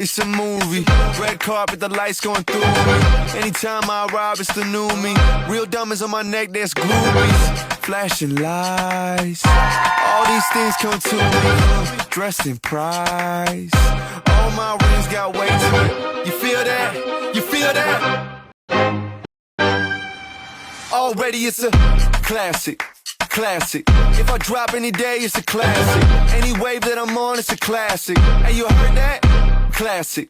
it's a movie. Red carpet, the lights going through me. Anytime I arrive, it's the new me. Real diamonds on my neck, that's groupies. Flashing lights, all these things come to me. Dressed in price, all my rings got weight to it. You feel that? You feel that? Already it's a classic. Classic. If I drop any day, it's a classic. Any wave that I'm on, it's a classic. Hey, you heard that? Classic,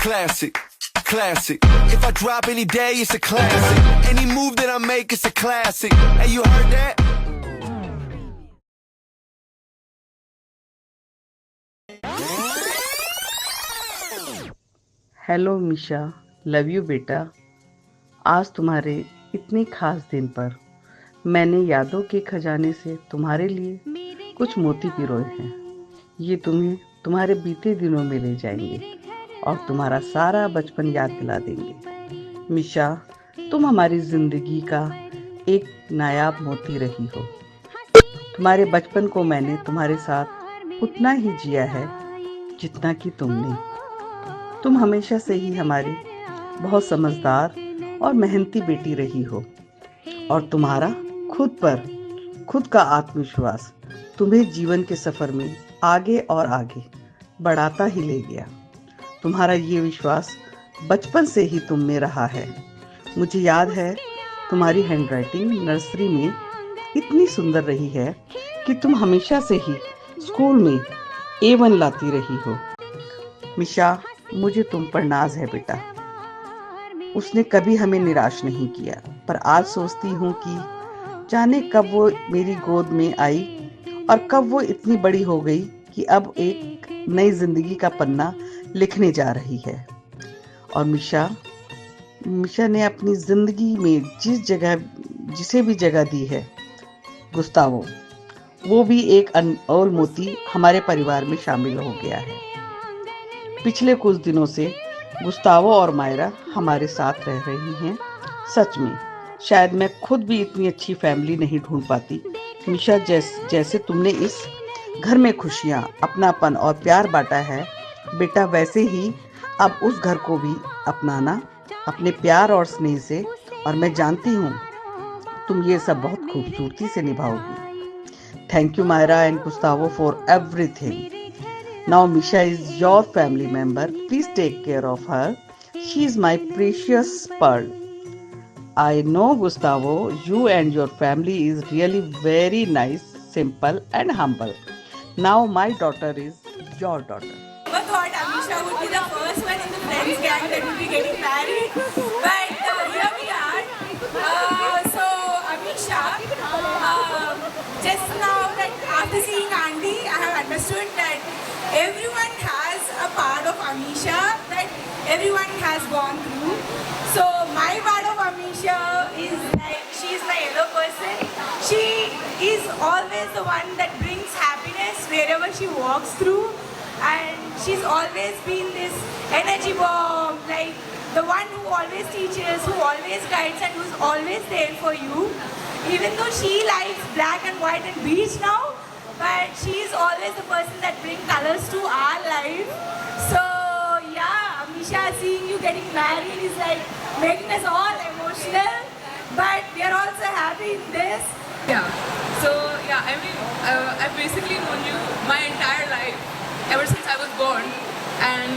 classic, classic. If I drop any day, it's a classic. Any move that I make, it's a classic. Hey, you heard that? Hello Misha, love you बेटा। आज तुम्हारे इतने खास दिन पर मैंने यादों के खजाने से तुम्हारे लिए कुछ मोती पिरोए हैं। ये तुम्हें तुम्हारे बीते दिनों में ले जाएंगे और तुम्हारा सारा बचपन याद दिला देंगे। मिशा, तुम हमारी जिंदगी का एक नायाब मोती रही हो। तुम्हारे बचपन को मैंने तुम्हारे साथ उतना ही जिया है जितना कि तुमने। तुम हमेशा से ही हमारी बहुत समझदार और मेहनती बेटी रही हो और तुम्हारा खुद का आत्मविश्वास तुम्हें जीवन के सफर में आगे और आगे बढ़ाता ही ले गया। तुम्हारा ये विश्वास बचपन से ही तुम में रहा है। मुझे याद है तुम्हारी हैंडराइटिंग नर्सरी में इतनी सुंदर रही है कि तुम हमेशा से ही स्कूल में A1 लाती रही हो। मिशा, मुझे तुम पर नाज है बेटा। उसने कभी हमें निराश नहीं किया, पर आज सोचती हूँ कि जाने कब वो मेरी गोद में आई और कब वो इतनी बड़ी हो गई कि अब एक नई जिंदगी का पन्ना लिखने जा रही है। और मिशा ने अपनी जिंदगी में जिसे भी जगह दी है, गुस्तावो, वो भी एक अनमोल मोती हमारे परिवार में शामिल हो गया है। पिछले कुछ दिनों से गुस्तावो और मायरा हमारे साथ रह रही हैं। सच में शायद मैं खुद भी इतनी अच्छी फैमिली नहीं ढूंढ पाती। मिशा, जैसे तुमने इस घर में खुशियाँ, अपनापन और प्यार बांटा है बेटा, वैसे ही अब उस घर को भी अपनाना अपने प्यार और स्नेह से। और मैं जानती हूँ तुम ये सब बहुत खूबसूरती से निभाओगी। Thank you Myra and Gustavo for everything. Now Misha is your family member. Please take care of her. She is my precious pearl. I know, Gustavo, you and your family is really very nice, simple and humble. Now my daughter is your daughter. I thought Amisha would be the first one in the friends gang that will be getting married. But here we are. So Amisha, just now that after seeing Andy, I have understood that everyone has a part of Amisha that everyone has gone through. So my part of Amisha is like, she is my yellow person. She is always the one that brings happiness wherever she walks through. And she's always been this energy bomb, like the one who always teaches, who always guides and who's always there for you. Even though she likes black and white and beige now, but she is always the person that brings colors to our life. So yeah, Amisha, seeing you getting married is like making us all emotional, but we are also happy in this. Yeah, so yeah, I mean, I've basically known you my entire life, ever since I was born, and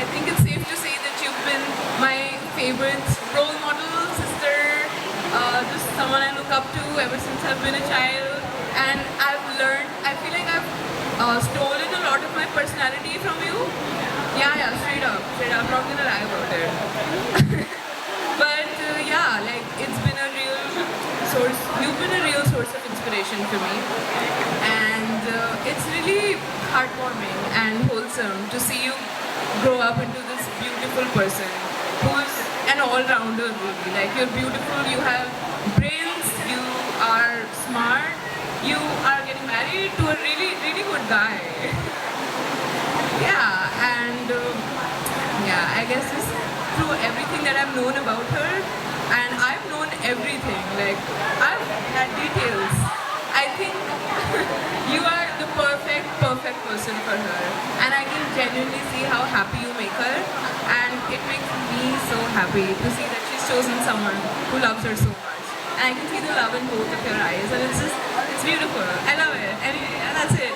I think it's safe to say that you've been my favorite role model, sister, just someone I look up to ever since I've been a child. And I've learned, I feel like I've stolen a lot of my personality from you. Yeah, straight up, I'm not gonna lie about it. But yeah, like it's been a real source, you've been a real source of inspiration for me. And it's really heartwarming and wholesome to see you grow up into this beautiful person who's an all-rounder really. Like you're beautiful, you have brains, you are smart, you are getting married to a really, really good guy. Yeah, and I guess just through everything that I've known about her, and I've known everything, like I've had details. I think you are the perfect person for her, and I can genuinely see how happy you make her, and it makes me so happy to see that she's chosen someone who loves her so much. And I can see the love in both of your eyes, and it's beautiful. I love it. Anyway, and that's it.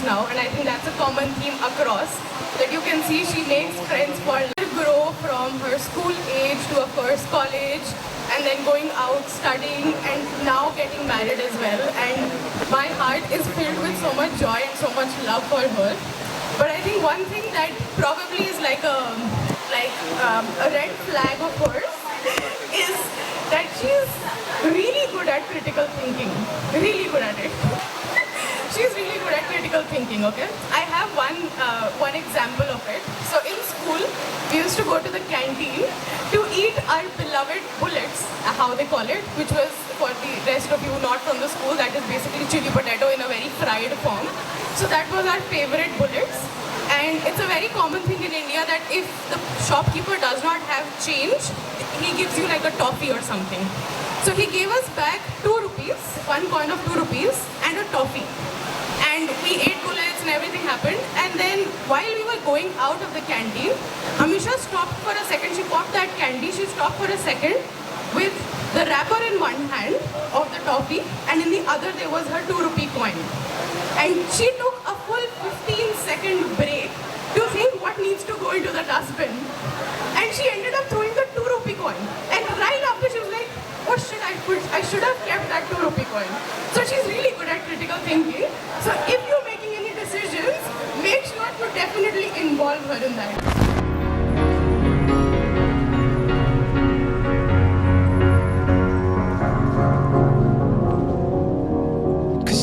Now, and I think that's a common theme across, that you can see she makes friends for grow from her school age to of course college, and then going out studying and now getting married as well. And my heart is filled with so much joy and so much love for her. But I think one thing that probably is like a red flag of hers is that she's really good at critical thinking, really good at it. She's really good at critical thinking, okay? I have one example of it. So in school, we used to go to the canteen to eat our beloved bullets, how they call it, which was, for the rest of you not from the school, that is basically chili potato in a very fried form. So that was our favorite bullets. And it's a very common thing in India that if the shopkeeper does not have change, he gives you like a toffee or something. So he gave us back 2 rupees, 1 coin of 2 rupees and a toffee. And we ate bullets and everything happened. And then while we were going out of the canteen, Amisha stopped for a second. She popped that candy. She stopped for a second with the wrapper in one hand of the toffee, and in the other there was her 2 rupee coin. And she took a full 15-second break to think what needs to go into the dustbin. And she ended up throwing the 2 rupee coin. And right after she was like, what should I put? I should have kept that 2 rupee coin. So she's really good at critical thinking. So if you're making any decisions, make sure to definitely involve her in that.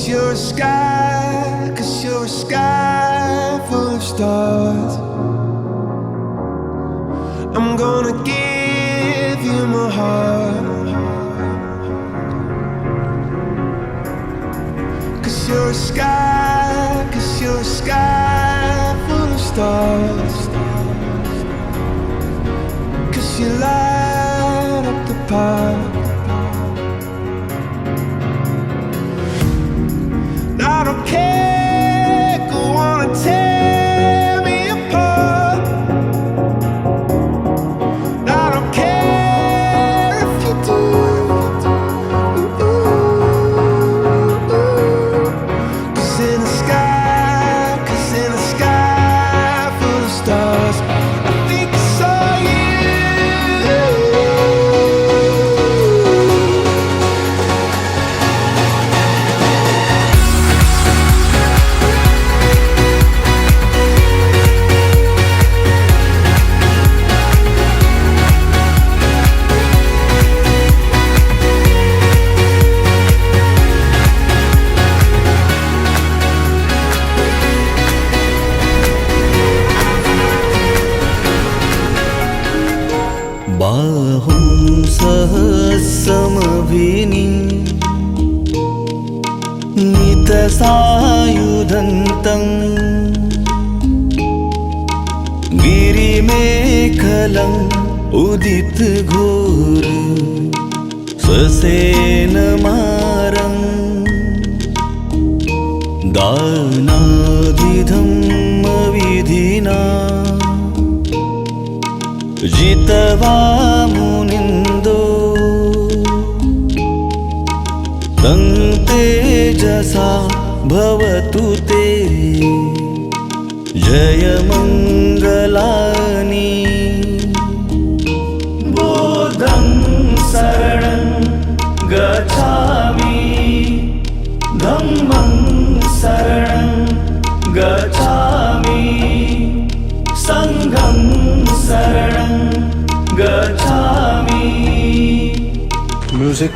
You're a sky full of stars. I'm gonna give you my heart. 'Cause you're a sky full of stars. सहस्रमभिनी नितसायुधन्तं गिरिमेखलम् उदितघोर ससेनमारम् दानादिधम्मविधिना जितवा मुनिन्दो तं तेजसा भवतु ते जयमङ्गलानि बुद्धं शरणं गच्छामि धम्मं शरणं गच्छामि संघं शरणं गच्छामि. Music